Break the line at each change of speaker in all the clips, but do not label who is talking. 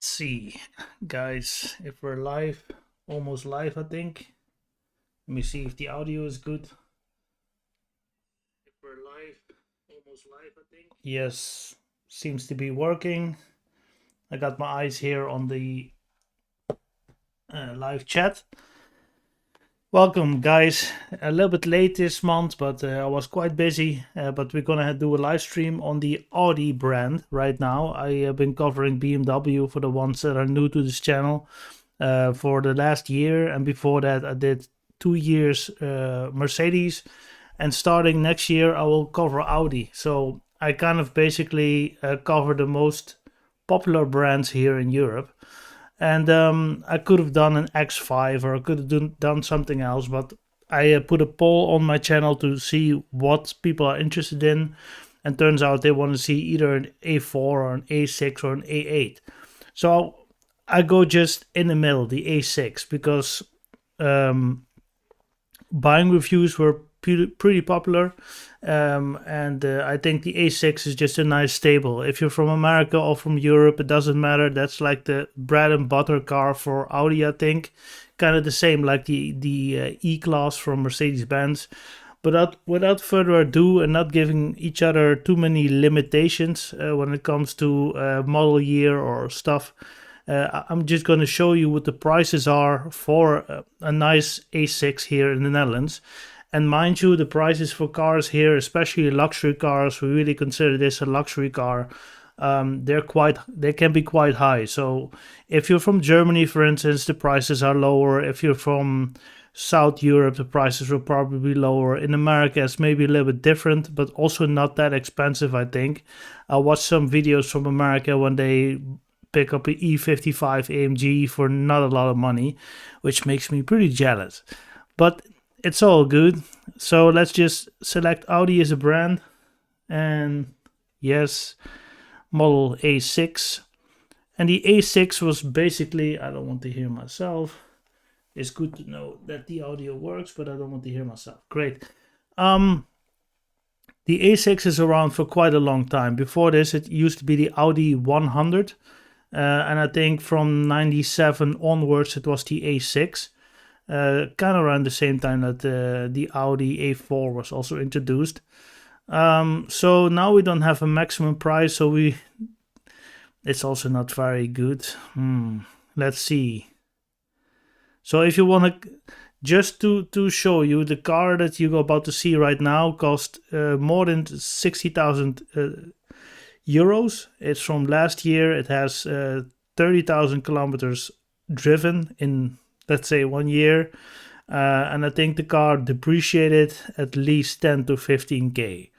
See, guys, if we're live, almost live, I think. Let me see if the audio is good. If we're live, almost live, I think. Yes, seems to be working. I got my eyes here on the live chat. Welcome, guys. A little bit late this month, but I was quite busy. But we're gonna do a live stream on the Audi brand right now. I have been covering BMW for the ones that are new to this channel for the last year, and before that, I did 2 years Mercedes, and starting next year, I will cover Audi. So I kind of basically cover the most popular brands here in Europe. And I could have done an X5 or I could have done something else, but I put a poll on my channel to see what people are interested in. And turns out they want to see either an A4 or an A6 or an A8. So I go just in the middle, the A6, because buying reviews were pretty popular. And I think the A6 is just a nice stable. If you're from America or from Europe, it doesn't matter. That's like the bread and butter car for Audi, I think. Kind of the same like the E-Class from Mercedes-Benz. But without further ado, and not giving each other too many limitations when it comes to model year or stuff, I'm just going to show you what the prices are for a nice A6 here in the Netherlands. And mind you, the prices for cars here, especially luxury cars, we really consider this a luxury car. They can be quite high. So if you're from Germany, for instance, the prices are lower. If you're from South Europe, the prices will probably be lower. In America, it's maybe a little bit different, but also not that expensive, I think. I watched some videos from America when they pick up an E55 AMG for not a lot of money, which makes me pretty jealous. But it's all good. So let's just select Audi as a brand. And yes, model A6. And the A6 was basically, I don't want to hear myself. It's good to know that the audio works, but I don't want to hear myself. Great. The A6 is around for quite a long time. Before this, it used to be the Audi 100. And I think from 97 onwards, it was the A6. Kind of around the same time that the Audi A4 was also introduced. So now we don't have a maximum price, so it's also not very good. Let's see. So if you want to, just to show you, the car that you're about to see right now cost more than 60,000 euros. It's from last year. It has 30,000 kilometers driven in, let's say, 1 year. And I think the car depreciated at least 10 to 15k.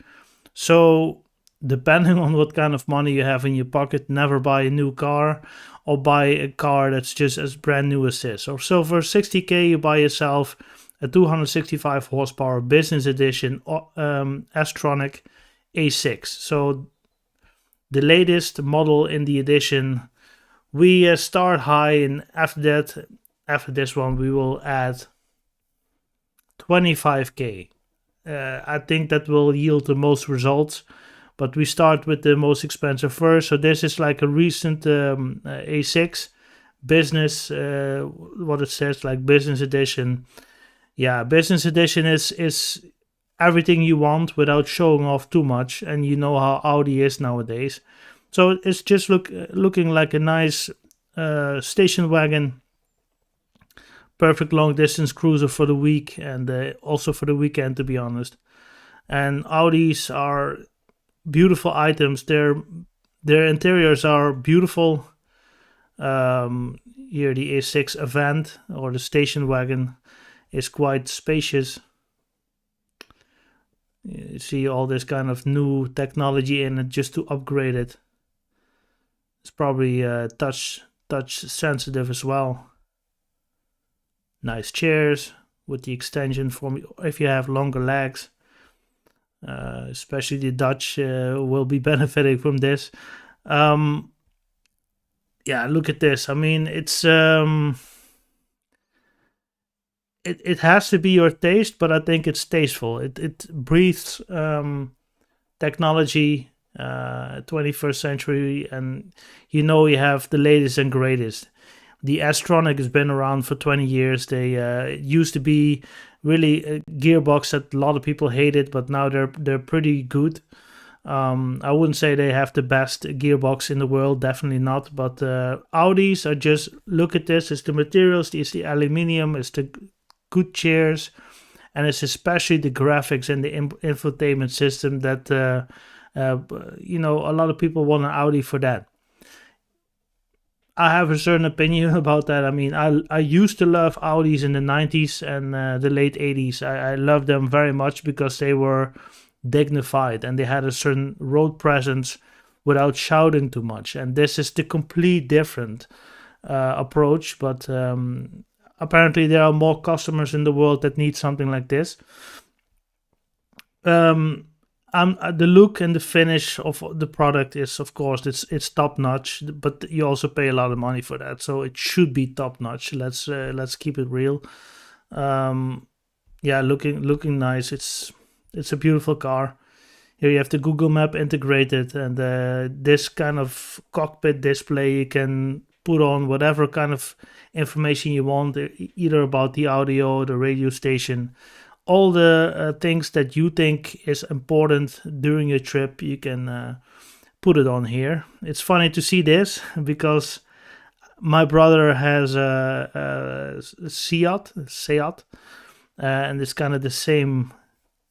So depending on what kind of money you have in your pocket, never buy a new car or buy a car that's just as brand new as this. Or so for 60k you buy yourself a 265 horsepower business edition S-tronic A6. So the latest model in the edition. We start high, and after this one, we will add 25k. I think that will yield the most results, but we start with the most expensive first. So this is like a recent A6 business, what it says, like business edition. Yeah, business edition is everything you want without showing off too much, and you know how Audi is nowadays. So it's just looking like a nice station wagon, perfect long distance cruiser for the week and also for the weekend, to be honest. And Audis are beautiful items. Their interiors are beautiful. Here the A6 Avant, or the station wagon, is quite spacious. You see all this kind of new technology in it just to upgrade it. It's probably touch sensitive as well. Nice chairs with the extension for if you have longer legs. Especially the Dutch will be benefiting from this. Yeah, look at this. I mean, it's it has to be your taste, but I think it's tasteful. It breathes technology. 21st century, and you have the latest and greatest. The S-tronic has been around for 20 years. They used to be really a gearbox that a lot of people hated, but now they're pretty good. I wouldn't say they have the best gearbox in the world, definitely not. But Audis are just, look at this. It's the materials, it's the aluminium, it's the good chairs, and it's especially the graphics and the infotainment system that a lot of people want an Audi for that. I have a certain opinion about that. I mean, I used to love Audis in the 90s and the late 80s. I loved them very much because they were dignified and they had a certain road presence without shouting too much. And this is the complete different approach. But apparently there are more customers in the world that need something like this. The look and the finish of the product is, of course, it's top notch, but you also pay a lot of money for that, so it should be top notch. Let's keep it real. Yeah, looking nice. It's a beautiful car. Here you have the Google Map integrated, and this kind of cockpit display you can put on whatever kind of information you want, either about the audio, the radio station. All the things that you think is important during your trip, you can put it on here. It's funny to see this because my brother has a Seat, and it's kind of the same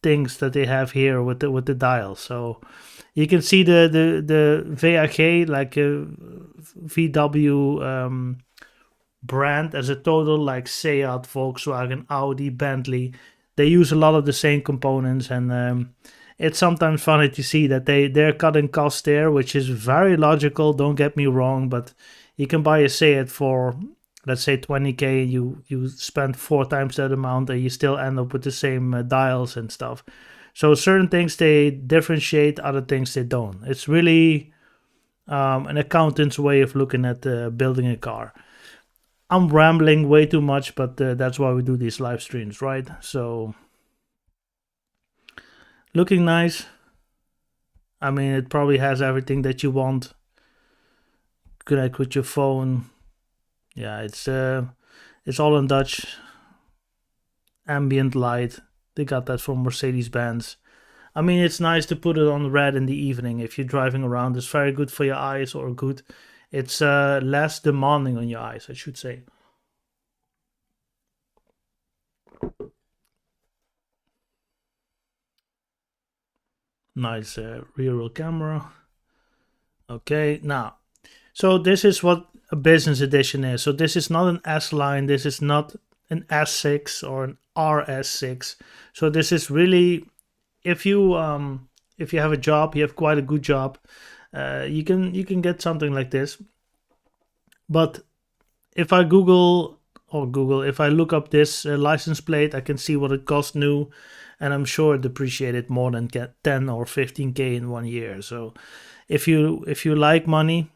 things that they have here with the dial. So you can see the VAG, like a VW brand as a total, like Seat, Volkswagen, Audi, Bentley. They use a lot of the same components, and it's sometimes funny to see that they're cutting costs there, which is very logical, don't get me wrong, but you can buy a Seat for, let's say, 20k, and you spend 4 times that amount, and you still end up with the same dials and stuff. So certain things they differentiate, other things they don't. It's really an accountant's way of looking at building a car. I'm rambling way too much, but that's why we do these live streams, right? So, looking nice. I mean, it probably has everything that you want. Connect with your phone. Yeah, it's all in Dutch. Ambient light. They got that from Mercedes-Benz. I mean, it's nice to put it on red in the evening if you're driving around. It's very good for your eyes, or good. It's less demanding on your eyes, I should say. Nice rear wheel camera. Okay, now, so this is what a business edition is. So this is not an S line. This is not an S6 or an RS6. So this is really, if you have a job, you have quite a good job. You can get something like this. But if I if I look up this license plate, I can see what it costs new, and I'm sure it depreciated more than 10 or 15k in 1 year. So if you like money,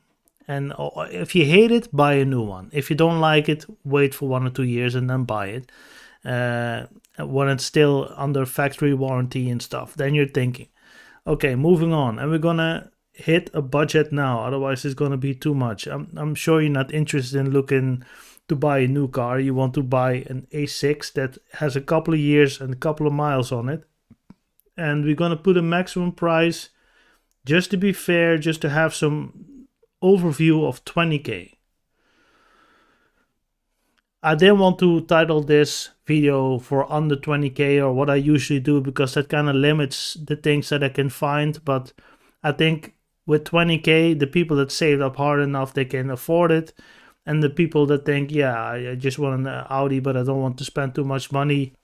and if you hate it, buy a new one. If you don't like it, wait for 1 or 2 years and then buy it. When it's still under factory warranty and stuff, then you're thinking, okay, moving on, and we're gonna hit a budget now, otherwise it's gonna be too much. I'm sure you're not interested in looking to buy a new car. You want to buy an A6 that has a couple of years and a couple of miles on it, and we're gonna put a maximum price, just to be fair, just to have some overview, of 20k. I didn't want to title this video for under 20k or what I usually do, because that kind of limits the things that I can find. But I think with 20k, the people that saved up hard enough, they can afford it. And the people that think, yeah, I just want an Audi, but I don't want to spend too much money.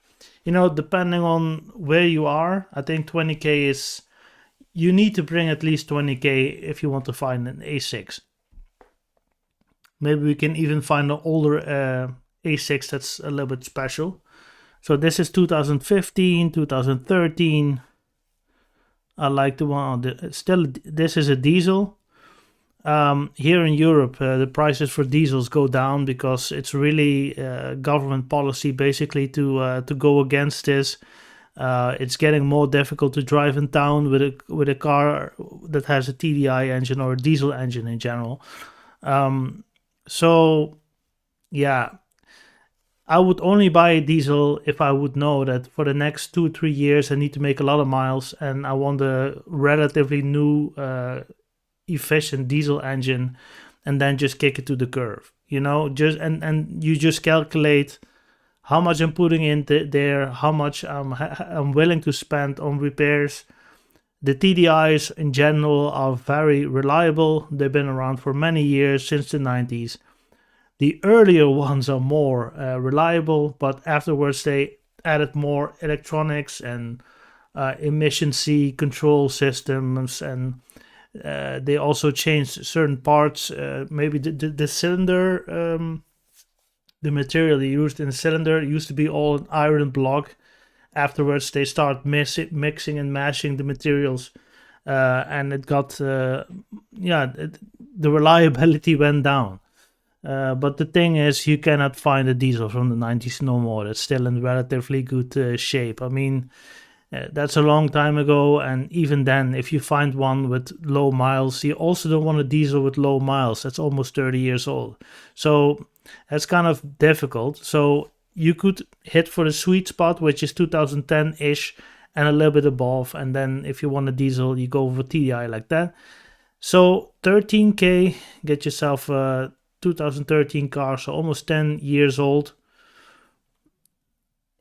Depending on where you are, I think 20k is, you need to bring at least 20k if you want to find an A6. Maybe we can even find an older A6 that's a little bit special. So this is 2015, 2013. I like the one. This is a diesel. Here in Europe, the prices for diesels go down because it's really government policy, basically, to go against this. It's getting more difficult to drive in town with a car that has a TDI engine or a diesel engine in general. So yeah, I would only buy a diesel if I would know that for the next 2 3 years I need to make a lot of miles and I want a relatively new, efficient diesel engine, and then just kick it to the curb. You know, just and you just calculate how much I'm putting in there, how much I'm willing to spend on repairs. The TDIs in general are very reliable. They've been around for many years, since the 90s. The earlier ones are more reliable, but afterwards they added more electronics and emission control systems, and they also changed certain parts. Maybe the cylinder, the material they used in the cylinder used to be all an iron block. Afterwards, they start mixing and mashing the materials, and it got the reliability went down. But the thing is, you cannot find a diesel from the 90s no more. It's still in relatively good shape. I mean, that's a long time ago, and even then, if you find one with low miles, you also don't want a diesel with low miles. That's almost 30 years old. So that's kind of difficult. So you could hit for the sweet spot, which is 2010-ish and a little bit above. And then if you want a diesel, you go for TDI like that. So 13K, get yourself a 2013 car, so almost 10 years old.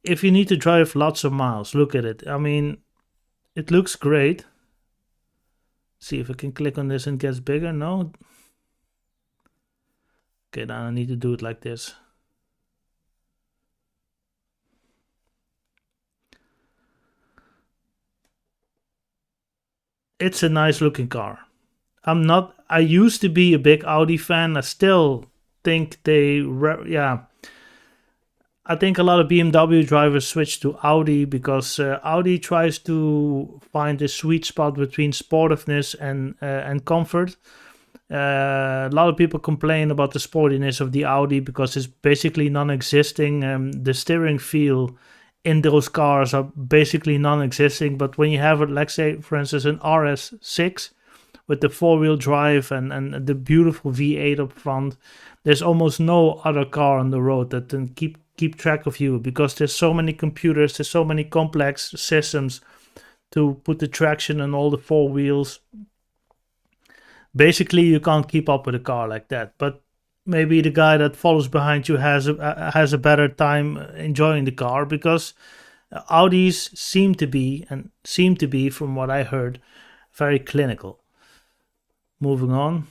If you need to drive lots of miles, look at it. I mean, it looks great. See if I can click on this and it gets bigger. No. Okay, now I need to do it like this. It's a nice looking car. I used to be a big Audi fan. I still think I think a lot of BMW drivers switch to Audi because Audi tries to find a sweet spot between sportiveness and comfort. A lot of people complain about the sportiness of the Audi because it's basically non-existing. The steering feel in those cars are basically non-existing. But when you have, let's say, for instance, an RS6 with the four-wheel drive and the beautiful V8 up front, there's almost no other car on the road that can keep track of you, because there's so many computers, there's so many complex systems to put the traction on all the four wheels. Basically, you can't keep up with a car like that. But maybe the guy that follows behind you has a better time enjoying the car, because Audis seem to be, from what I heard, very clinical. Moving on.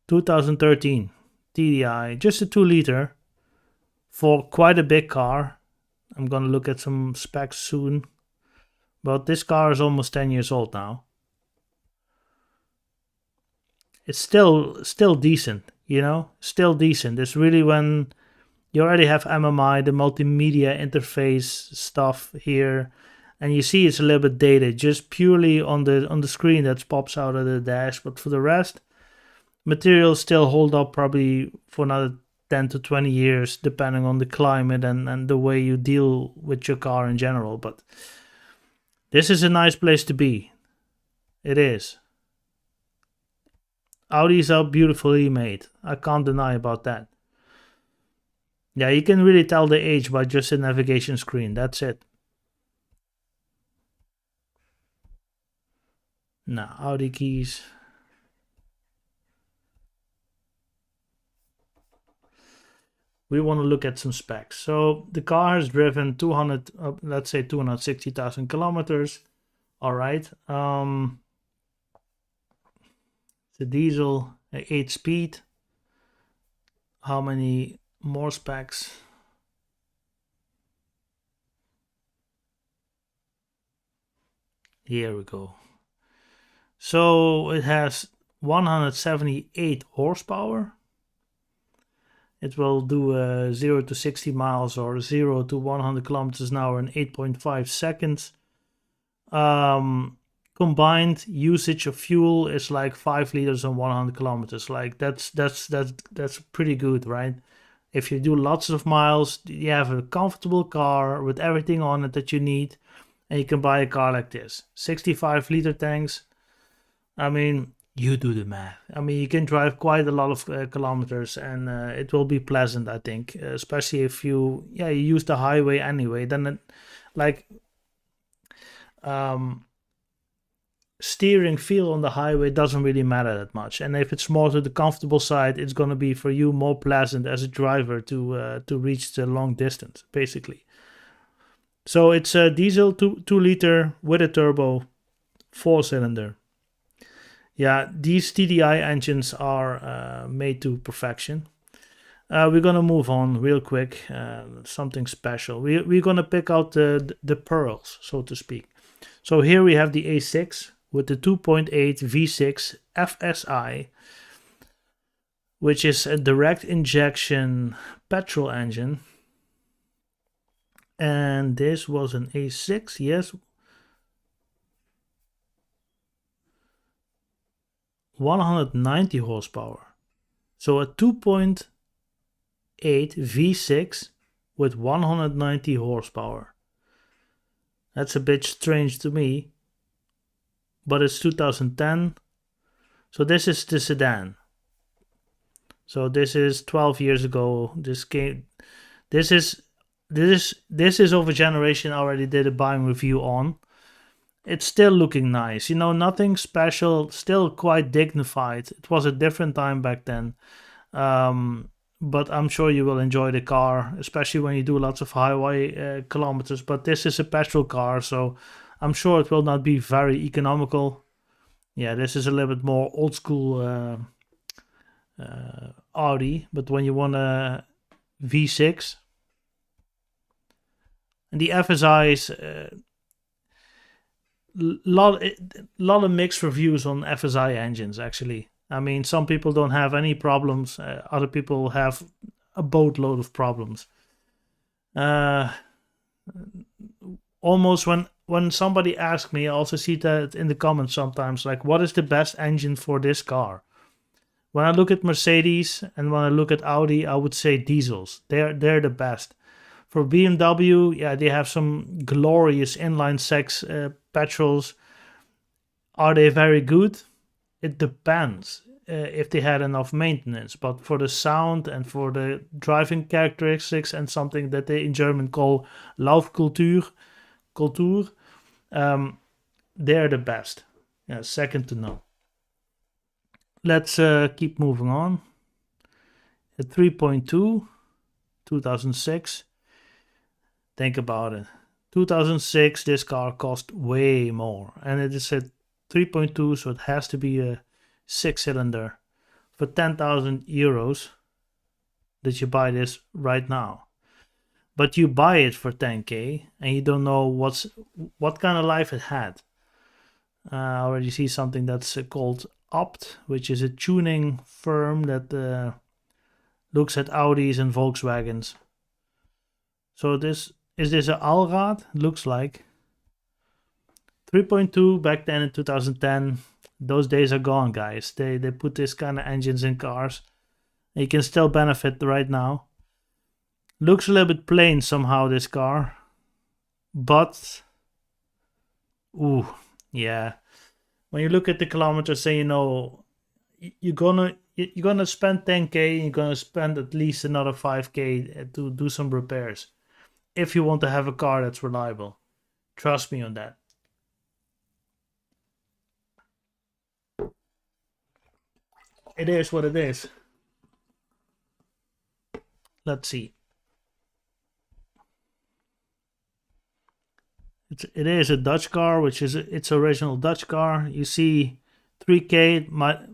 2013 TDI, just a 2-liter for quite a big car. I'm gonna look at some specs soon, but this car is almost 10 years old now. It's still decent, you know, still decent. It's really when you already have MMI, the multimedia interface stuff here, and you see it's a little bit dated just purely on the screen that pops out of the dash. But for the rest, materials still hold up probably for another 10 to 20 years, depending on the climate and the way you deal with your car in general. But this is a nice place to be. It is. Audis are beautifully made. I can't deny about that. Yeah, you can really tell the age by just the navigation screen. That's it. Now, Audi keys. We want to look at some specs. So the car has driven 260,000 kilometers. All right. It's a diesel, 8-speed. How many more specs? Here we go. So it has 178 horsepower. It will do 0 to 60 miles or 0 to 100 kilometers an hour in 8.5 seconds. Combined usage of fuel is like 5 liters on 100 kilometers. Like that's pretty good, right? If you do lots of miles, you have a comfortable car with everything on it that you need, and you can buy a car like this. 65-liter tanks. I mean, you do the math. I mean, you can drive quite a lot of kilometers, and it will be pleasant, I think, especially if you use the highway anyway. Then like steering feel on the highway doesn't really matter that much, and if it's more to the comfortable side, it's going to be for you more pleasant as a driver to reach the long distance, basically. So it's a diesel 2 liter with a turbo, 4-cylinder. Yeah, these TDI engines are made to perfection. We're gonna move on real quick. Something special. We're gonna pick out the pearls, so to speak. So here we have the A6 with the 2.8 V6 FSI, which is a direct injection petrol engine. And this was an A6, yes. 190 horsepower. So a 2.8 V6 with 190 horsepower. That's a bit strange to me, but it's 2010. So this is the sedan. So this is 12 years ago. This is of a generation I already did a buying review on. It's still looking nice, you know, nothing special, still quite dignified. It was a different time back then, but I'm sure you will enjoy the car, especially when you do lots of highway kilometers. But this is a petrol car, so I'm sure it will not be very economical. Yeah, this is a little bit more old school Audi, but when you want a V6, and the FSI is lot of mixed reviews on FSI engines, actually. I mean, some people don't have any problems, other people have a boatload of problems. Almost when somebody asks me, I also see that in the comments sometimes, like, what is the best engine for this car? When I look at Mercedes and when I look at Audi, I would say diesels. They're the best. For BMW, yeah, they have some glorious inline six petrols. Are they very good? It depends if they had enough maintenance. But for the sound and for the driving characteristics and something that they in German call Laufkultur, they're the best. Yeah, second to none. Let's keep moving on. At 3.2, 2006. Think about it. 2006, this car cost way more. And it is a 3.2, so it has to be a 6-cylinder for 10,000 euros that you buy this right now. But you buy it for 10K and you don't know what kind of life it had. I already see something that's called Opt, which is a tuning firm that looks at Audis and Volkswagens. So is this an Allrad? Looks like. 3.2 back then in 2010. Those days are gone, guys. They put this kind of engines in cars. And you can still benefit right now. Looks a little bit plain somehow, this car. But, ooh, yeah. When you look at the kilometers, say, you know, you're gonna spend 10K and you're gonna spend at least another 5K to do some repairs. If you want to have a car that's reliable. Trust me on that. It is what it is. Let's see. It is a Dutch car, which is its original Dutch car. You see 3K,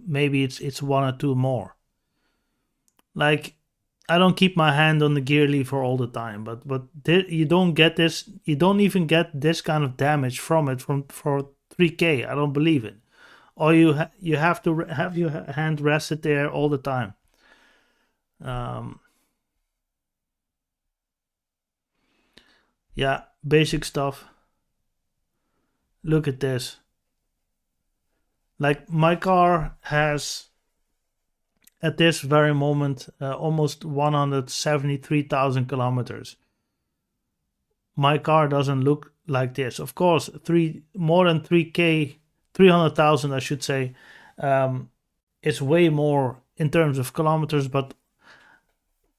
maybe it's one or two more. Like, I don't keep my hand on the gear lever all the time, but you don't get this. You don't even get this kind of damage from it for 3K. I don't believe it. Or you have to have your hand rested there all the time. Yeah, basic stuff. Look at this. Like, my car has at this very moment almost 173,000 kilometers. My car doesn't look like this. Of course, more than 3k, 300,000, I should say. It's way more in terms of kilometers, but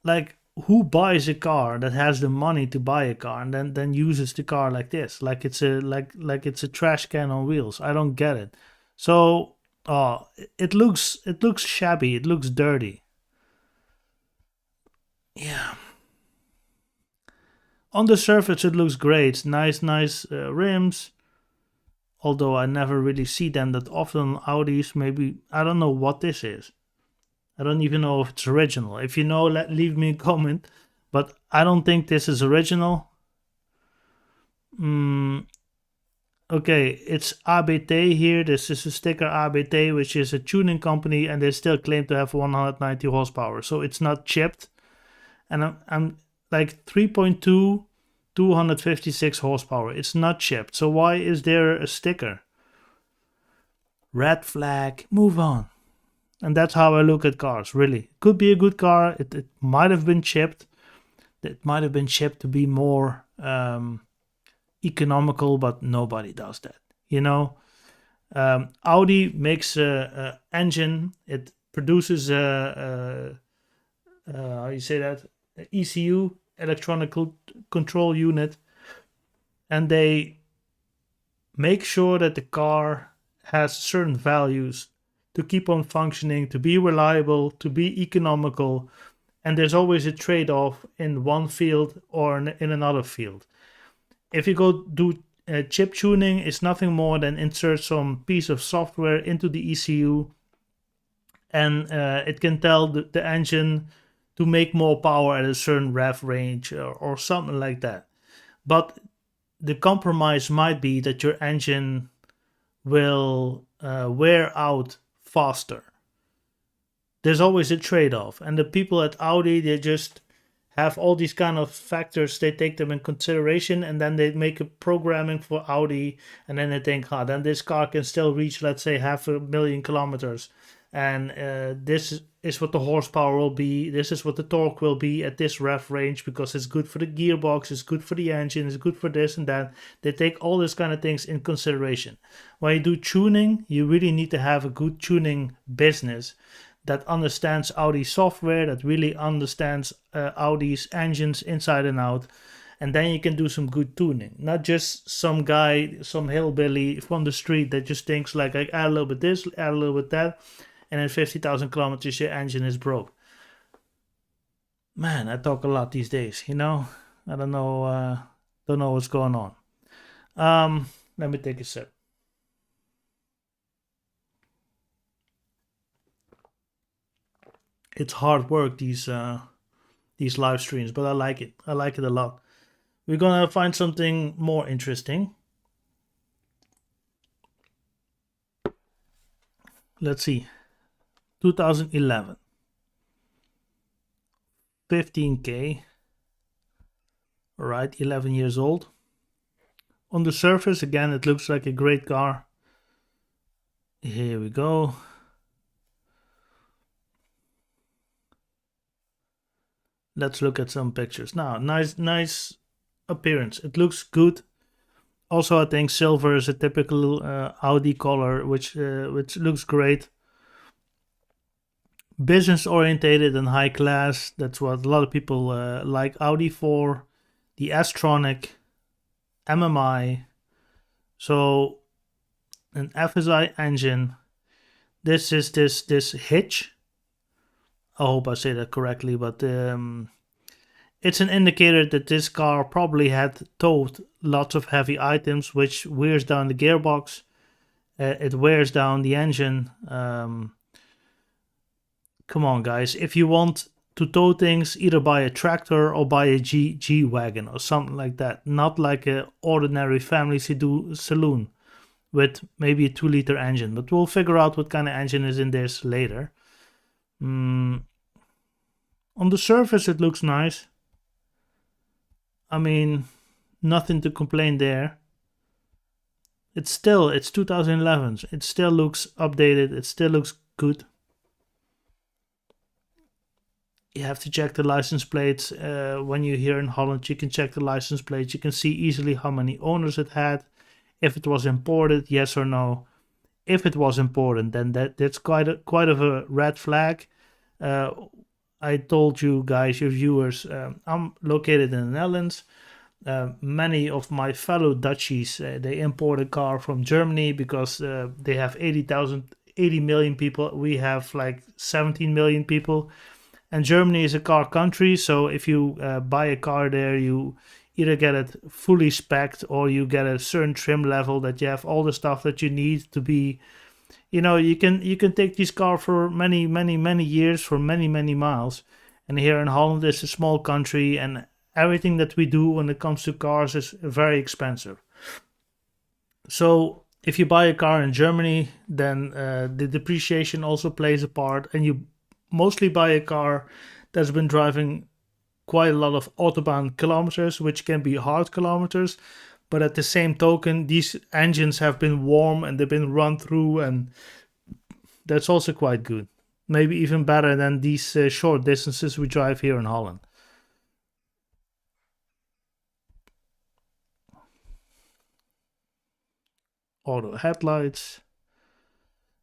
like, who buys a car that has the money to buy a car and then uses the car like this, like it's a trash can on wheels? I don't get it. So it looks shabby, it looks dirty. Yeah, on the surface it looks great, nice rims, although I never really see them that often on Audis. Maybe, I don't know what this is. I don't even know if it's original. If you know, leave me a comment. But I don't think this is original. Okay, it's ABT here. This is a sticker ABT, which is a tuning company, and they still claim to have 190 horsepower. So it's not chipped. And I'm like 3.2, 256 horsepower. It's not chipped. So why is there a sticker? Red flag, move on. And that's how I look at cars, really. Could be a good car. It might have been chipped. It might have been chipped to be more economical, but nobody does that. You know, Audi makes a engine. It produces how you say that, ECU, electronic control unit, and they make sure that the car has certain values to keep on functioning, to be reliable, to be economical, and there's always a trade-off in one field or in another field. If you go do chip tuning, it's nothing more than insert some piece of software into the ECU, and it can tell the engine to make more power at a certain rev range or something like that. But the compromise might be that your engine will wear out faster. There's always a trade-off, and the people at Audi, they just have all these kind of factors. They take them in consideration, and then they make a programming for Audi, and then they think, then this car can still reach, let's say, 500,000 kilometers, and this is what the horsepower will be, this is what the torque will be at this rev range, because it's good for the gearbox, it's good for the engine, it's good for this and that. They take all these kind of things in consideration. When you do tuning, you really need to have a good tuning business that understands Audi software, that really understands Audi's engines inside and out, and then you can do some good tuning. Not just some guy, some hillbilly from the street that just thinks like, I add a little bit this, add a little bit that, and in 50,000 kilometers your engine is broke. Man, I talk a lot these days, you know? I don't know what's going on. Let me take a sip. It's hard work, these live streams, but I like it. I like it a lot. We're gonna find something more interesting. Let's see. 2011. 15k. Alright, 11 years old. On the surface, again, it looks like a great car. Here we go. Let's look at some pictures. Now, nice appearance. It looks good. Also, I think silver is a typical Audi color, which looks great. Business orientated and high class. That's what a lot of people like Audi for. The S-Tronic, MMI. So an FSI engine. This is this hitch. I hope I say that correctly, but it's an indicator that this car probably had towed lots of heavy items, which wears down the gearbox. It wears down the engine. Come on, guys. If you want to tow things, either buy a tractor or buy a G-Wagon or something like that. Not like an ordinary family saloon with maybe a 2-liter engine. But we'll figure out what kind of engine is in this later. On the surface, it looks nice. I mean, nothing to complain there. It's 2011. It still looks updated. It still looks good. You have to check the license plates. When you're here in Holland, you can check the license plates. You can see easily how many owners it had, if it was imported, yes or no. If it was imported, then that's quite of a red flag. Uh, I told you guys, your viewers, I'm located in the Netherlands. Many of my fellow Dutchies, they import a car from Germany because they have 80 million people. We have like 17 million people. And Germany is a car country, so if you buy a car there, you either get it fully specced or you get a certain trim level that you have all the stuff that you need to be. You can take this car for many years, for many miles. And here in Holland, it's a small country, and everything that we do when it comes to cars is very expensive. So if you buy a car in Germany, then the depreciation also plays a part, and you mostly buy a car that's been driving quite a lot of autobahn kilometers, which can be hard kilometers. But at the same token, these engines have been warm and they've been run through, and that's also quite good. Maybe even better than these short distances we drive here in Holland. Auto headlights.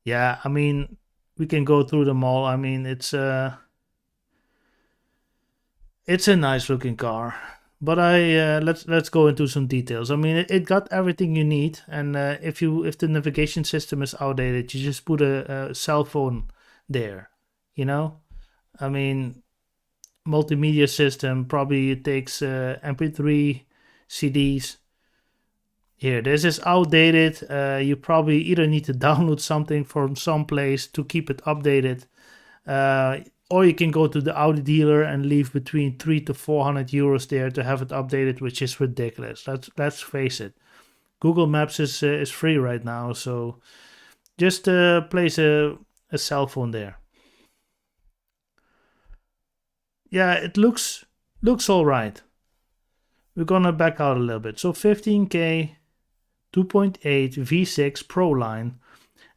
Yeah, I mean, we can go through them all. I mean, it's a nice looking car. But let's go into some details. I mean, it got everything you need, and if the navigation system is outdated, you just put a cell phone there. You know, I mean, multimedia system probably it takes MP3 CDs. Here, this is outdated. You probably either need to download something from some place to keep it updated, or you can go to the Audi dealer and leave between 300 to 400 euros there to have it updated, which is ridiculous. Let's face it. Google Maps is free right now, so just place a cell phone there. Yeah, it looks all right. We're gonna back out a little bit. So 15K, 2.8 V6 Pro line,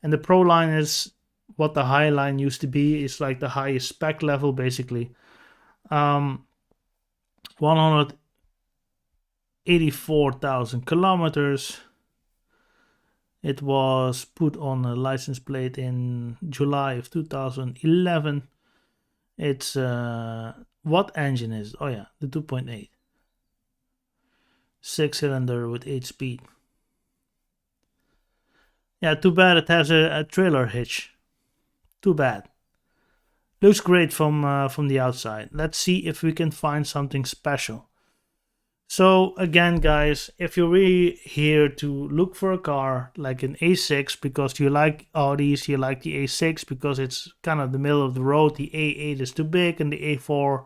and the Pro line is what the high line used to be. It's like the highest spec level basically. 184,000 kilometers. It was put on a license plate in July of 2011. It's what engine is it? Oh yeah, the 2.8 6-cylinder with 8 speed. Yeah, too bad it has a trailer hitch. Too bad. Looks great from the outside. Let's see if we can find something special. So again, guys, if you're really here to look for a car like an A6 because you like Audis, you like the A6 because it's kind of the middle of the road, the A8 is too big and the A4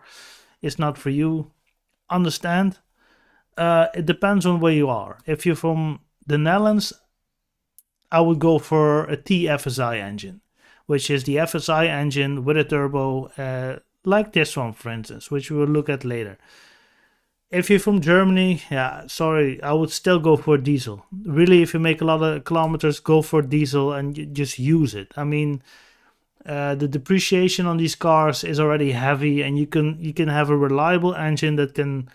is not for you, understand. It depends on where you are. If you're from the Netherlands, I would go for a TFSI engine, which is the FSI engine with a turbo, like this one, for instance, which we will look at later. If you're from Germany, yeah, sorry, I would still go for diesel. Really, if you make a lot of kilometers, go for diesel and just use it. I mean, the depreciation on these cars is already heavy, and you can have a reliable engine that can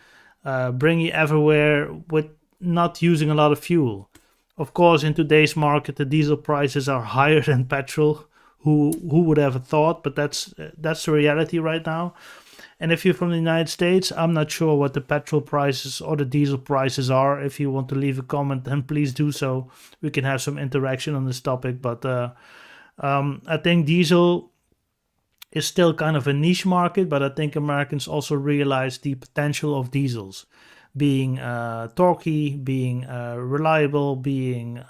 bring you everywhere with not using a lot of fuel. Of course, in today's market, the diesel prices are higher than petrol. Who would have thought? But that's the reality right now. And if you're from the United States, I'm not sure what the petrol prices or the diesel prices are. If you want to leave a comment, then please do so. We can have some interaction on this topic. But I think diesel is still kind of a niche market, but I think Americans also realize the potential of diesels being torquey, being reliable, being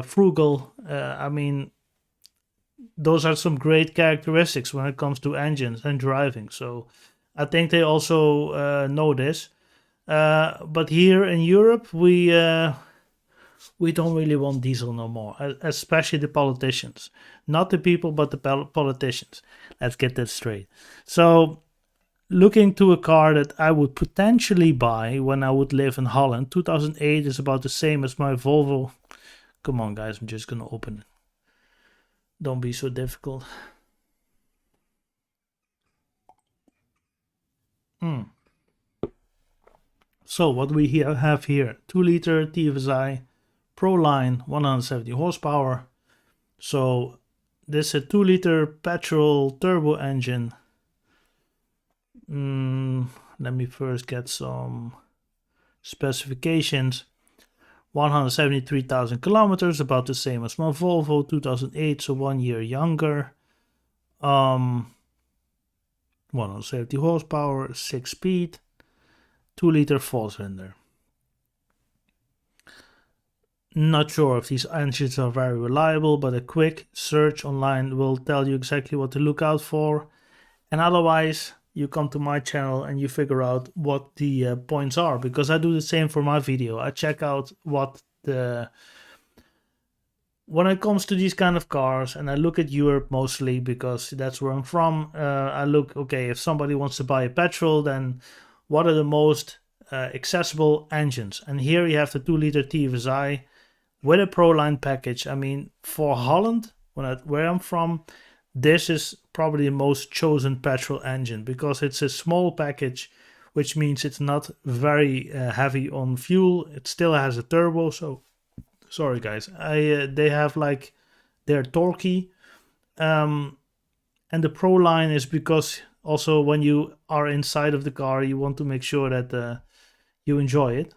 frugal. I mean, those are some great characteristics when it comes to engines and driving. So I think they also know this. But here in Europe, we don't really want diesel no more, especially the politicians. Not the people, but the politicians. Let's get that straight. So looking to a car that I would potentially buy when I would live in Holland. 2008 is about the same as my Volvo. Come on, guys, I'm just going to open it. Don't be so difficult. So what we have here, 2-liter TFSI, Pro line, 170 horsepower. So this is a 2-liter petrol turbo engine. Let me first get some specifications. 173,000 kilometers, about the same as my Volvo, 2008, so 1 year younger. 170 horsepower, 6-speed, 2-liter 4-cylinder. Not sure if these engines are very reliable, but a quick search online will tell you exactly what to look out for. And otherwise, you come to my channel and you figure out what the points are, because I do the same for my video. I check out what when it comes to these kind of cars, and I look at Europe mostly because that's where I'm from. I look, okay, if somebody wants to buy a petrol, then what are the most accessible engines? And here you have the 2-liter TFSI with a Pro line package. I mean, for Holland, where I'm from, this is probably the most chosen petrol engine because it's a small package, which means it's not very heavy on fuel. It still has a turbo, so sorry guys. They have like, they're torquey, and the Pro line is because also when you are inside of the car, you want to make sure that you enjoy it.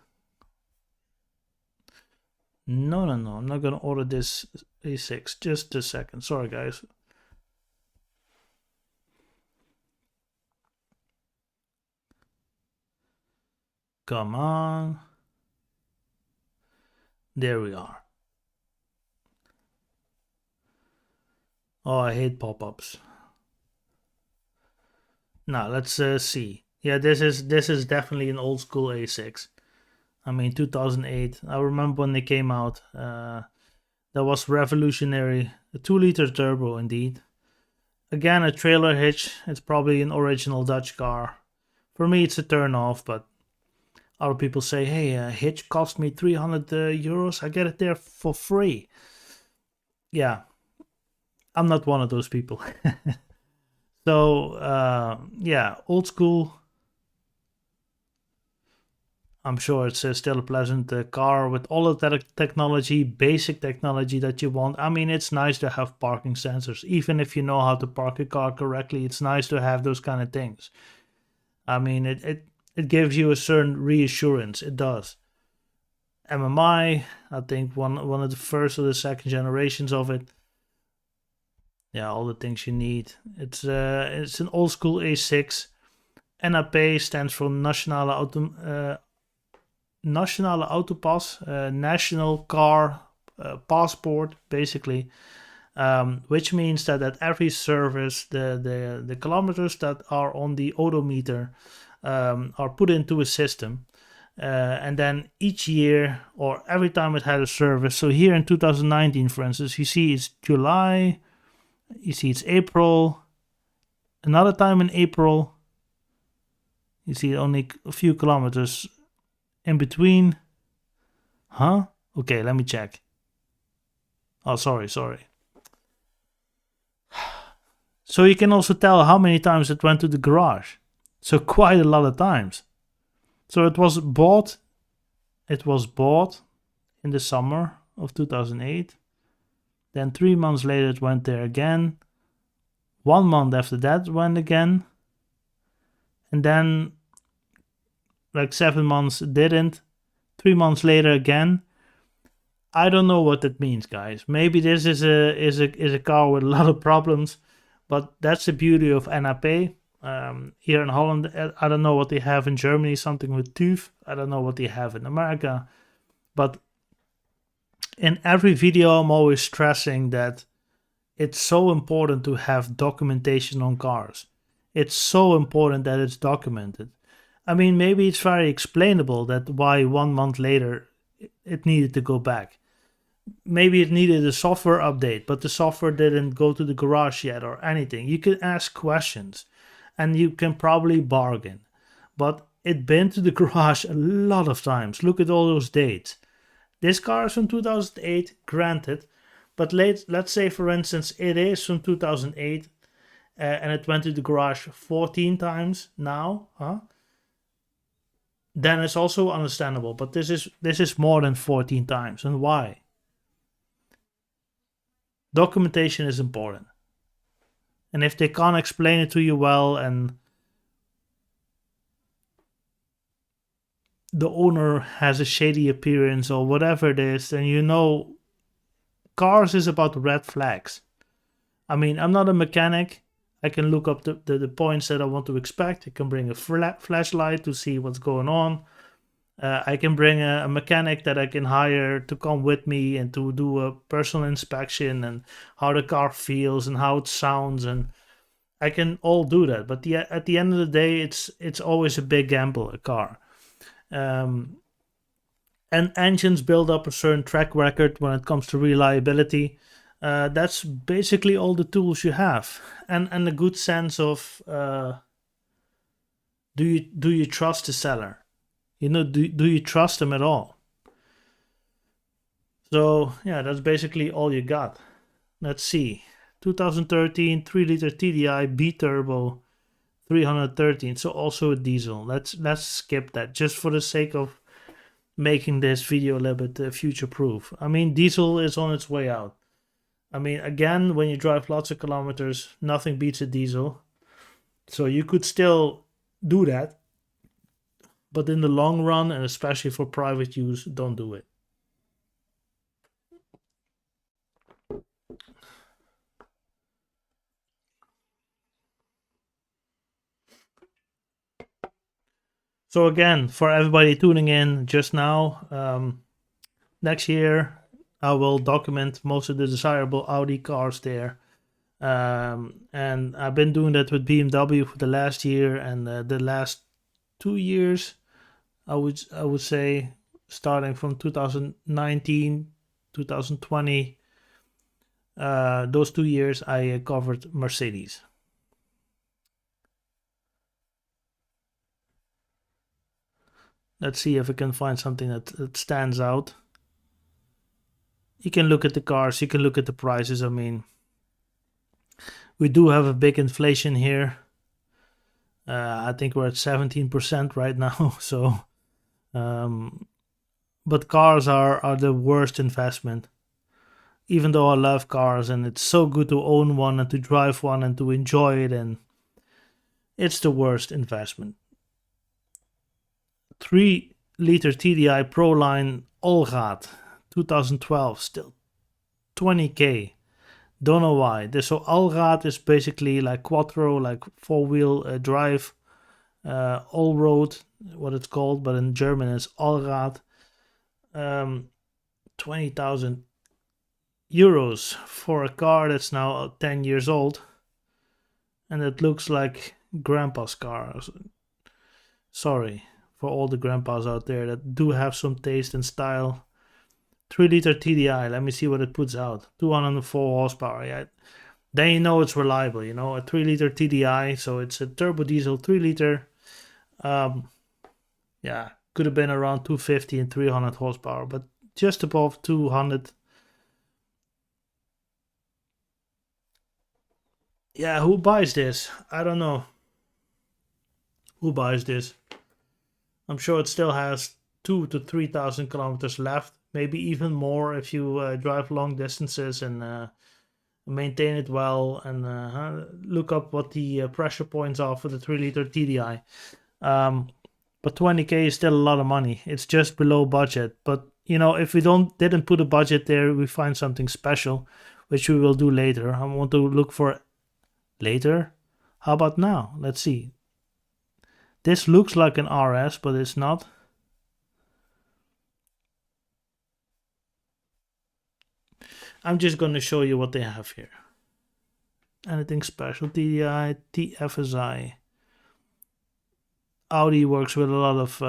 No, I'm not gonna order this A6. Just a second. Sorry guys. Come on. There we are. Oh, I hate pop-ups. Now let's see. Yeah, this is definitely an old school A6. I mean, 2008. I remember when they came out. That was revolutionary. A 2-liter turbo, indeed. Again, a trailer hitch. It's probably an original Dutch car. For me, it's a turn off, but other people say, hey, a hitch cost me 300 euros. I get it there for free. Yeah, I'm not one of those people. So, yeah, old school. I'm sure it's still a pleasant car with all of that technology, basic technology that you want. I mean, it's nice to have parking sensors. Even if you know how to park a car correctly, it's nice to have those kind of things. I mean, it gives you a certain reassurance. It does. MMI, I think one of the first or the second generations of it. Yeah, all the things you need. It's an old school A6. NAP stands for Nationale Autopass, National Car Passport, basically, which means that at every service, the kilometers that are on the odometer are put into a system. And then each year or every time it had a service. So here in 2019, for instance, you see it's July, you see it's April, another time in April, you see only a few kilometers in between. Huh? Okay, let me check. Oh, sorry. So you can also tell how many times it went to the garage. So quite a lot of times. So it was bought in the summer of 2008. Then 3 months later it went there again. 1 month after that it went again. And then like 7 months it didn't. 3 months later again. I don't know what that means, guys. Maybe this is a car with a lot of problems, but that's the beauty of NAP. Here in Holland, I don't know what they have in Germany, something with TÜV. I don't know what they have in America. But in every video, I'm always stressing that it's so important to have documentation on cars. It's so important that it's documented. I mean, maybe it's very explainable that why 1 month later it needed to go back. Maybe it needed a software update, but the software didn't go to the garage yet or anything. You can ask questions and you can probably bargain. But it's been to the garage a lot of times. Look at all those dates. This car is from 2008, granted. But let's say, for instance, it is from 2008 and it went to the garage 14 times now. Huh? then it's also understandable. But this is more than 14 times. And why? Documentation is important. And if they can't explain it to you well, and the owner has a shady appearance or whatever it is, then you know cars is about red flags. I mean, I'm not a mechanic. I can look up the points that I want to expect. I can bring a flashlight to see what's going on. I can bring a mechanic that I can hire to come with me and to do a personal inspection and how the car feels and how it sounds, and I can all do that. But at the end of the day, it's always a big gamble, a car. And engines build up a certain track record when it comes to reliability. That's basically all the tools you have, and a good sense of do you trust the seller? You know, do you trust them at all? So yeah, that's basically all you got. Let's see, 2013 3-liter TDI B turbo, 313. So also a diesel. Let's skip that just for the sake of making this video a little bit future proof. I mean, diesel is on its way out. I mean, again, when you drive lots of kilometers, nothing beats a diesel. So you could still do that. But in the long run, and especially for private use, don't do it. So again, for everybody tuning in just now, next year I will document most of the desirable Audi cars there. And I've been doing that with BMW for the last year and the last 2 years. I would say starting from 2019, 2020, those 2 years I covered Mercedes. Let's see if I can find something that stands out. You can look at the cars, you can look at the prices. I mean, we do have a big inflation here. I think we're at 17% right now. So, but cars are the worst investment. Even though I love cars and it's so good to own one and to drive one and to enjoy it, and it's the worst investment. 3-liter TDI Pro Line Allrad 2012, still 20k. Don't know why. So Allrad is basically like quattro, like four-wheel drive, all-road, what it's called, but in German it's Allrad. 20,000 euros for a car that's now 10 years old, and it looks like grandpa's car. Sorry for all the grandpas out there that do have some taste and style. 3-liter TDI, let me see what it puts out. 204 horsepower. Yeah, then you know it's reliable, you know, a 3-liter TDI. So it's a turbo diesel 3-liter. Yeah, could have been around 250 and 300 horsepower, but just above 200. Yeah, who buys this? I don't know. Who buys this? I'm sure it still has 2,000 to 3,000 kilometers left, maybe even more if you drive long distances and maintain it well, and look up what the pressure points are for the 3-liter TDI. But 20k is still a lot of money. It's just below budget. But you know, if we didn't put a budget there, we find something special, which we will do later. I want to look for later. How about now? Let's see. This looks like an RS, but it's not. I'm just going to show you what they have here. Anything special? TDI, TFSI. Audi works with a lot of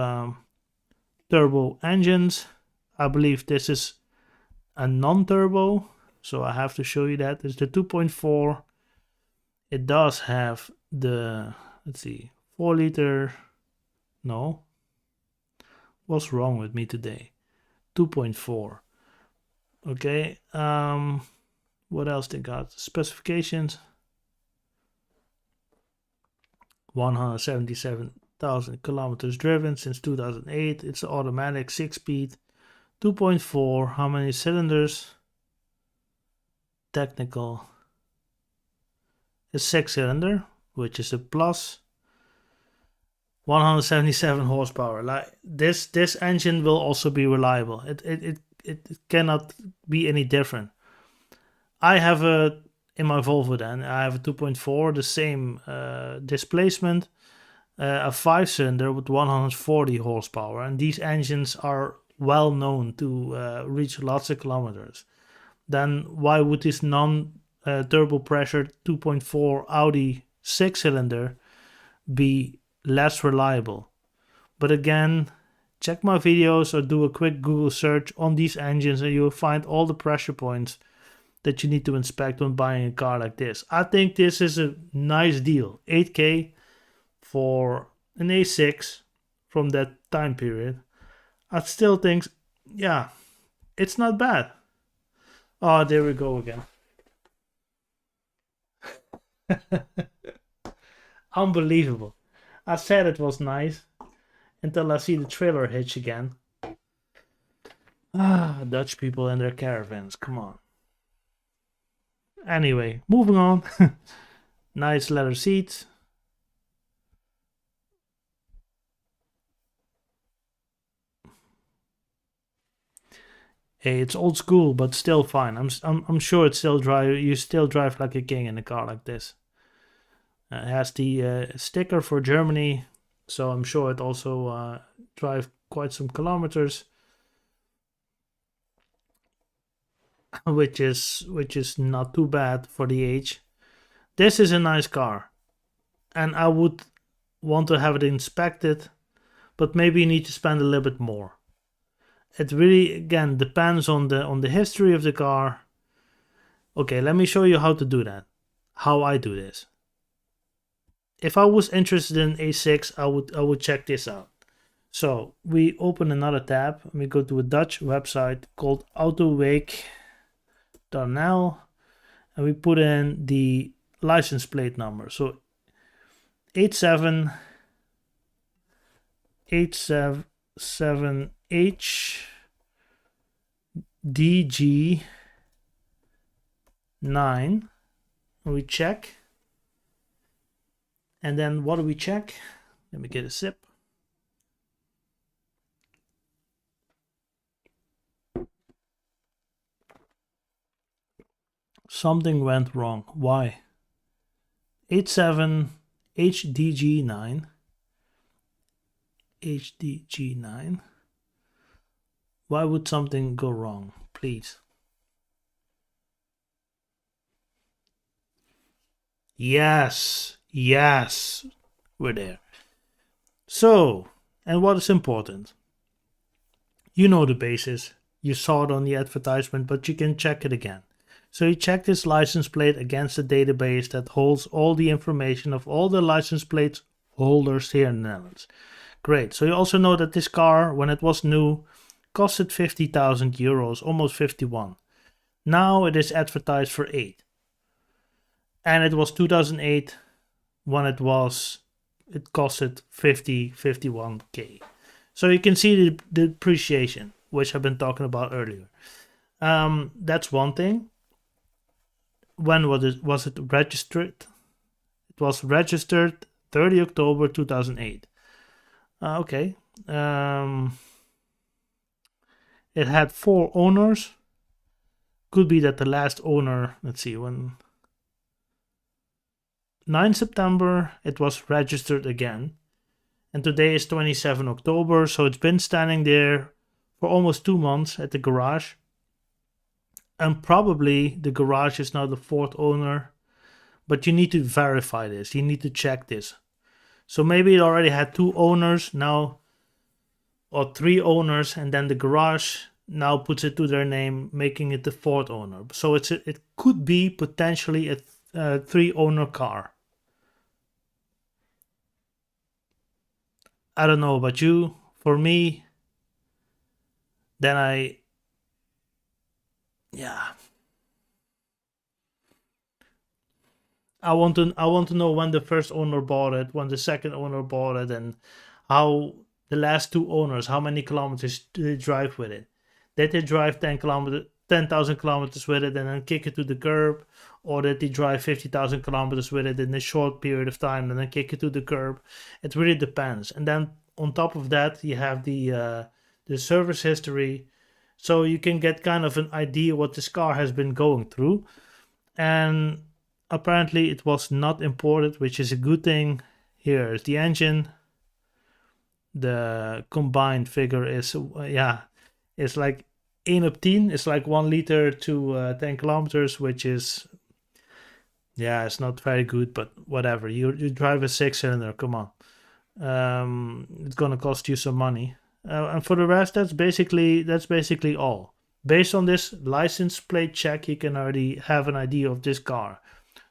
turbo engines. I believe this is a non-turbo, so I have to show you that. It's the 2.4. It does have the, let's see, 4-liter. No. What's wrong with me today? 2.4. Okay. What else they got? Specifications. 177 thousand kilometers driven since 2008. It's automatic, 6-speed, 2.4. How many cylinders? Technical. A 6-cylinder, which is a plus. 177 horsepower. Like this engine will also be reliable. It cannot be any different. I have in my Volvo then, I have a 2.4, the same displacement, a 5-cylinder with 140 horsepower, and these engines are well known to reach lots of kilometers. Then why would this non-turbo pressure 2.4 Audi 6-cylinder be less reliable? But again, check my videos or do a quick Google search on these engines and you'll find all the pressure points that you need to inspect when buying a car like this. I think this is a nice deal. 8K for an A6 from that time period. I still think, yeah, it's not bad. Oh, there we go again. Unbelievable. I said it was nice until I see the trailer hitch again. Dutch people and their caravans, come on. Anyway, moving on. Nice leather seats. Hey, it's old school, but still fine. I'm sure it still drive. You still drive like a king in a car like this. It has the sticker for Germany, so I'm sure it also drive quite some kilometers, which is not too bad for the age. This is a nice car, and I would want to have it inspected, but maybe you need to spend a little bit more. It really again depends on the history of the car. Okay, let me show you how to do that. How I do this. If I was interested in A6, I would check this out. So we open another tab and we go to a Dutch website called autoweek.nl and we put in the license plate number. So 87H DG9. We check. And then what do we check? Let me get a sip. Something went wrong. Why? 87HDG9. HDG9. Why would something go wrong? Please. Yes, we're there. So, and what is important? You know the basis. You saw it on the advertisement, but you can check it again. So you check this license plate against a database that holds all the information of all the license plate holders here in the Netherlands. Great. So you also know that this car, when it was new, costed 50,000 euros, almost 51. Now it is advertised for 8. And it was 2008 when it costed 51K. So you can see the depreciation, which I've been talking about earlier. That's one thing. When was it registered? It was registered 30 October 2008. Okay. It had 4 owners. Could be that the last owner, let's see, when 9 September it was registered again. And today is 27 October, so it's been standing there for almost 2 months at the garage. And probably the garage is now the 4th owner, but you need to verify this. You need to check this. So maybe it already had 2 owners now, or 3 owners, and then the garage now puts it to their name, making it the 4th owner. So it could be potentially a 3-owner car. I don't know about you. For me, then I want to know when the first owner bought it, when the second owner bought it, and how the last two owners, how many kilometers did they drive with it? Did they drive 10,000 kilometers with it and then kick it to the curb, or did they drive 50,000 kilometers with it in a short period of time and then kick it to the curb? It really depends. And then on top of that, you have the service history, so you can get kind of an idea what this car has been going through. And apparently it was not imported, which is a good thing. Here is the engine. The combined figure is yeah, it's like 1 op 10. It's like 1 liter to 10 kilometers, which is, yeah, it's not very good, but whatever. You drive a 6 cylinder, come on. It's gonna cost you some money. And for the rest, that's basically all. Based on this license plate check, you can already have an idea of this car.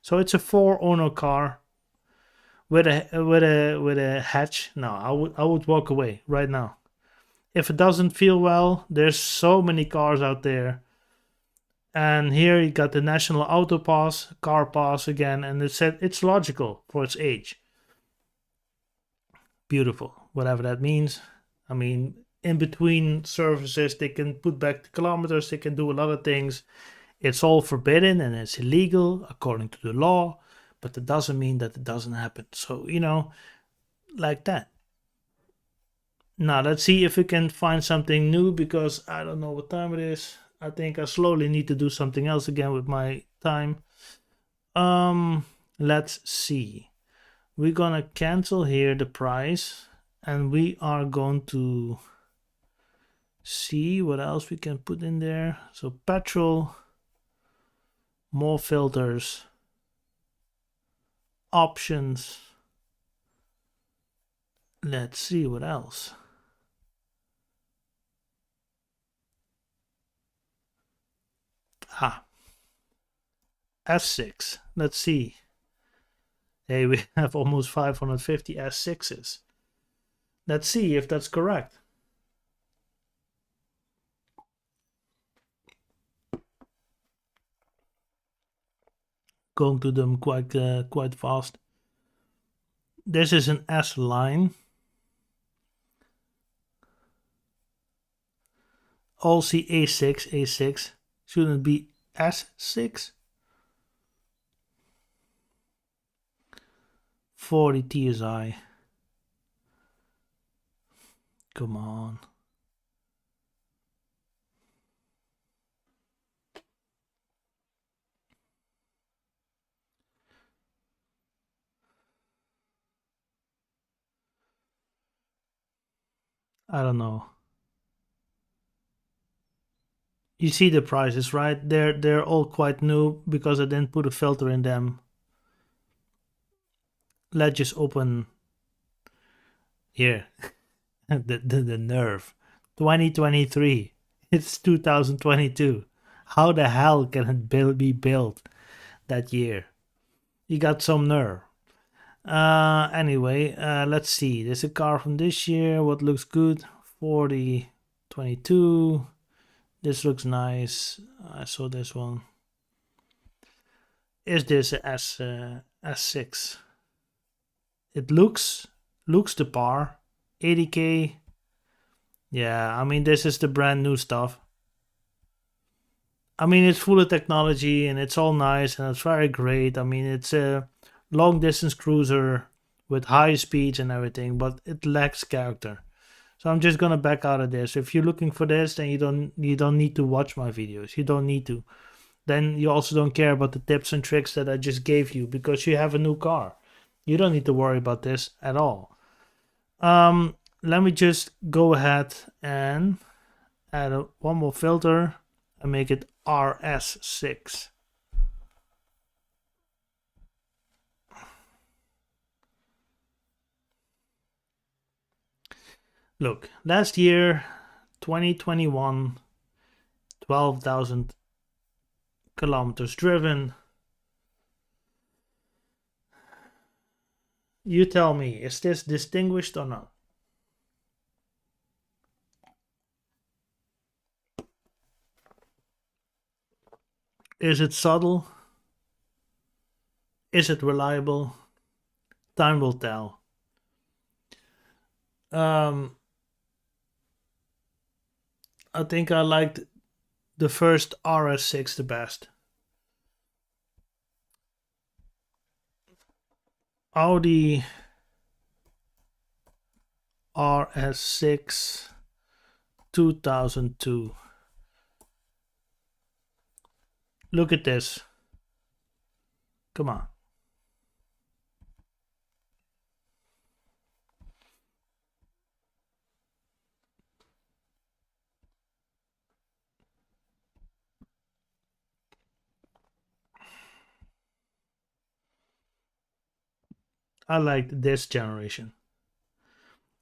So it's a four owner car with a hatch. No, I would walk away right now. If it doesn't feel well, there's so many cars out there. And here you got the National Auto Pass, Car Pass again, and it said it's logical for its age. Beautiful, whatever that means. I mean, in between services, they can put back the kilometers, they can do a lot of things. It's all forbidden and it's illegal according to the law, but that doesn't mean that it doesn't happen. So, like that. Now, let's see if we can find something new because I don't know what time it is. I think I slowly need to do something else again with my time. Let's see. We're gonna cancel here the price and we are going to see what else we can put in there. So petrol, more filters, options. Let's see what else. S6. Let's see. Hey, we have almost 550 S6s. Let's see if that's correct. Going to them quite fast. This is an S line. Also A6, A6. Shouldn't it be S6? 40 TSI. Come on. I don't know. You see the prices, right? They're all quite new because I didn't put a filter in them. Let's just open here. the nerve. 2023. It's 2022. How the hell can it be built that year? You got some nerve. Anyway, let's see. There's a car from this year. What looks good? 40, 22. This looks nice. I saw this one. Is this a S6? It looks the par. 80k. Yeah, I mean this is the brand new stuff. I mean it's full of technology and it's all nice and it's very great. I mean it's a long distance cruiser with high speeds and everything, but it lacks character. So I'm just gonna back out of this. If you're looking for this, then you don't need to watch my videos. You don't need to. Then you also don't care about the tips and tricks that I just gave you because you have a new car. You don't need to worry about this at all. Let me just go ahead and add one more filter and make it RS6. Look, last year, 2021, 12,000 kilometers driven. You tell me, is this distinguished or not? Is it subtle? Is it reliable? Time will tell. Um, I think I liked the first RS6 the best. Audi RS6 2002. Look at this. Come on. I liked this generation.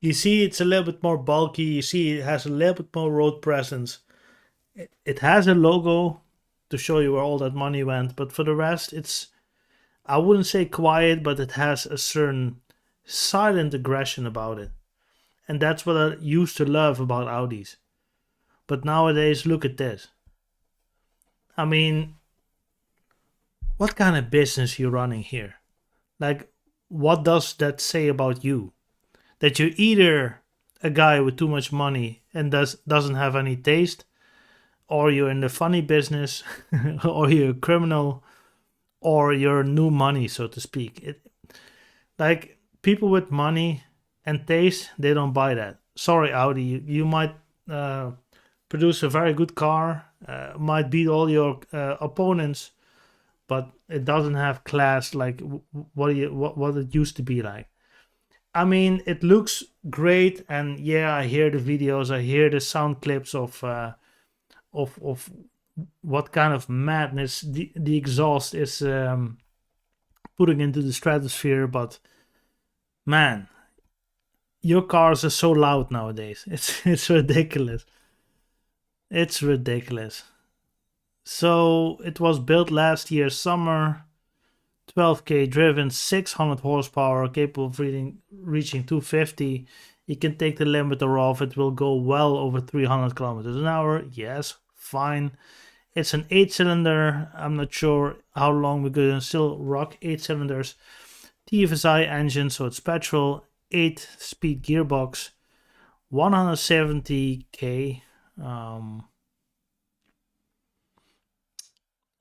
You see, it's a little bit more bulky. You see, it has a little bit more road presence. It has a logo to show you where all that money went, but for the rest, it's, I wouldn't say quiet, but it has a certain silent aggression about it. And that's what I used to love about Audis. But nowadays, look at this. I mean, what kind of business you running here? Like, what does that say about you? That you're either a guy with too much money and doesn't have any taste, or you're in the funny business, or you're a criminal, or you're new money, so to speak. Like, people with money and taste, they don't buy that. Sorry, Audi, you might produce a very good car, might beat all your opponents, but it doesn't have class like what it used to be like. I mean, it looks great, and yeah, I hear the videos, I hear the sound clips of what kind of madness the exhaust is putting into the stratosphere. But man, your cars are so loud nowadays. It's ridiculous. It's ridiculous. So it was built last year summer, 12k driven, 600 horsepower, capable of reaching 250. You can take the limiter off. It will go well over 300 kilometers an hour. Yes, fine. It's an 8-cylinder. I'm not sure how long we're going to still rock 8 cylinders. TFSI engine, so it's petrol, 8-speed gearbox, 170k.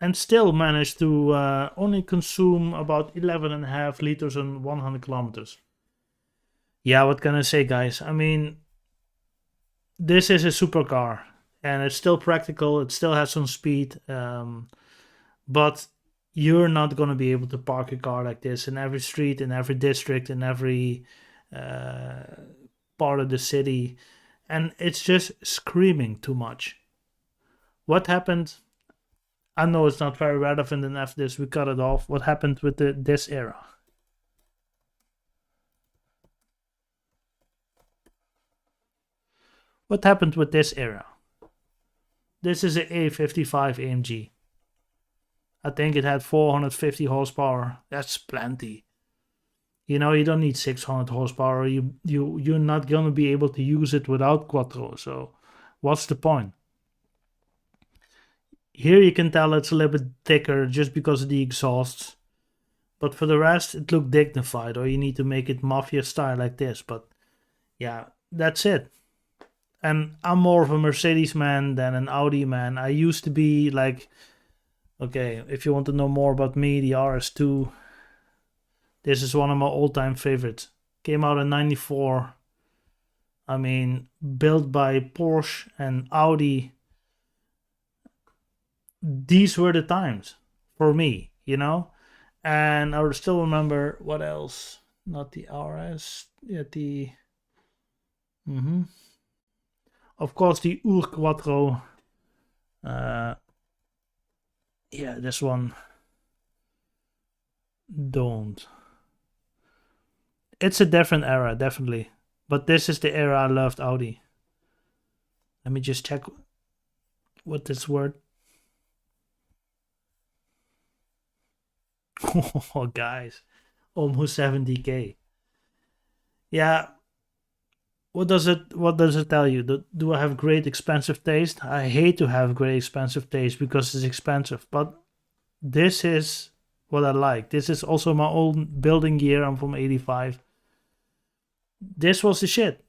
And still managed to only consume about 11.5 liters on 100 kilometers. Yeah, what can I say, guys? I mean, this is a supercar, and it's still practical. It still has some speed, but you're not going to be able to park a car like this in every street, in every district, in every part of the city, and it's just screaming too much. What happened? I know it's not very relevant, and after this we cut it off. What happened with this era? What happened with this era? This is an A55 AMG. I think it had 450 horsepower. That's plenty. You know, you don't need 600 horsepower. You're not gonna be able to use it without quattro. So, what's the point? Here you can tell it's a little bit thicker just because of the exhausts. But for the rest, it looked dignified, or you need to make it mafia style like this. But yeah, that's it. And I'm more of a Mercedes man than an Audi man. I used to be like, okay, if you want to know more about me, the RS2. This is one of my all-time favorites. Came out in 94. I mean, built by Porsche and Audi. These were the times for me, you know? And I still remember what else? Not the RS, yeah, the. Of course, the Ur Quattro. Yeah, this one. Don't. It's a different era, definitely. But this is the era I loved Audi. Let me just check what this word. Oh, guys, almost 70k. Yeah. What does it tell you? Do I have great expensive taste? I hate to have great expensive taste because it's expensive, but this is what I like. This is also my own building gear. I'm from 85. This was the shit.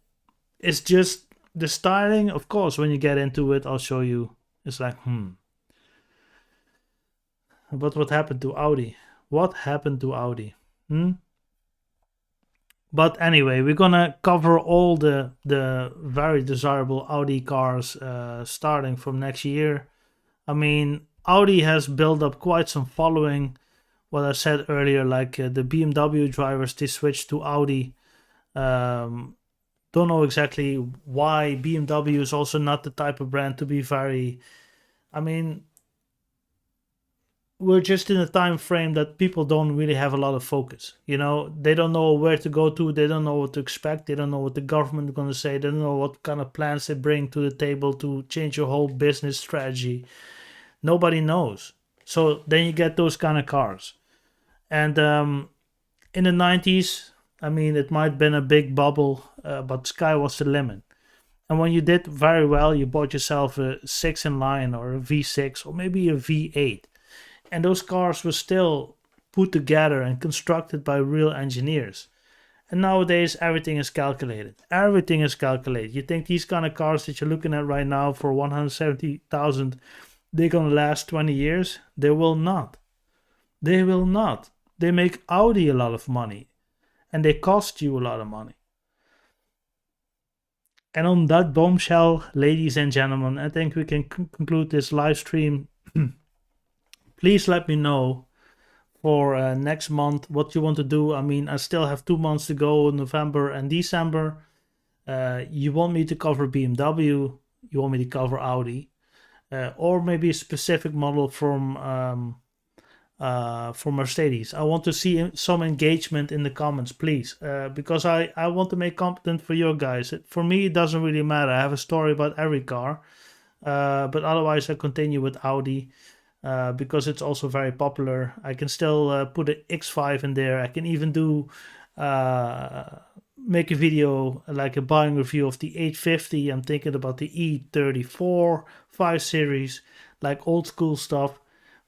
It's just the styling, of course, when you get into it, I'll show you. It's like, But what happened to Audi? What happened to Audi? But anyway, we're gonna cover all the very desirable Audi cars starting from next year. I mean, Audi has built up quite some following. What I said earlier, like the BMW drivers, they switched to Audi. Don't know exactly why. BMW is also not the type of brand to be very. I mean, we're just in a time frame that people don't really have a lot of focus. You know, they don't know where to go to. They don't know what to expect. They don't know what the government is going to say. They don't know what kind of plans they bring to the table to change your whole business strategy. Nobody knows. So then you get those kind of cars. And in the 90s, I mean, it might have been a big bubble, but sky was the limit. And when you did very well, you bought yourself a 6 in line or a V6 or maybe a V8. And those cars were still put together and constructed by real engineers. And nowadays, everything is calculated. Everything is calculated. You think these kind of cars that you're looking at right now for 170,000, they're going to last 20 years? They will not. They will not. They make Audi a lot of money. And they cost you a lot of money. And on that bombshell, ladies and gentlemen, I think we can conclude this live stream. Please let me know for next month what you want to do. I mean, I still have 2 months to go, November and December. You want me to cover BMW, you want me to cover Audi, or maybe a specific model from Mercedes. I want to see some engagement in the comments, please, because I want to make content for you guys. For me, it doesn't really matter. I have a story about every car, but otherwise I continue with Audi. Because it's also very popular. I can still put an X5 in there. I can even do make a video like a buying review of the 850. I'm thinking about the E34 5 Series, like old school stuff.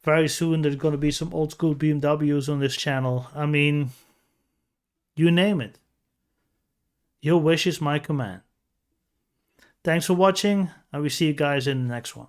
Very soon there's going to be some old school BMWs on this channel. I mean, you name it. Your wish is my command. Thanks for watching, and we see you guys in the next one.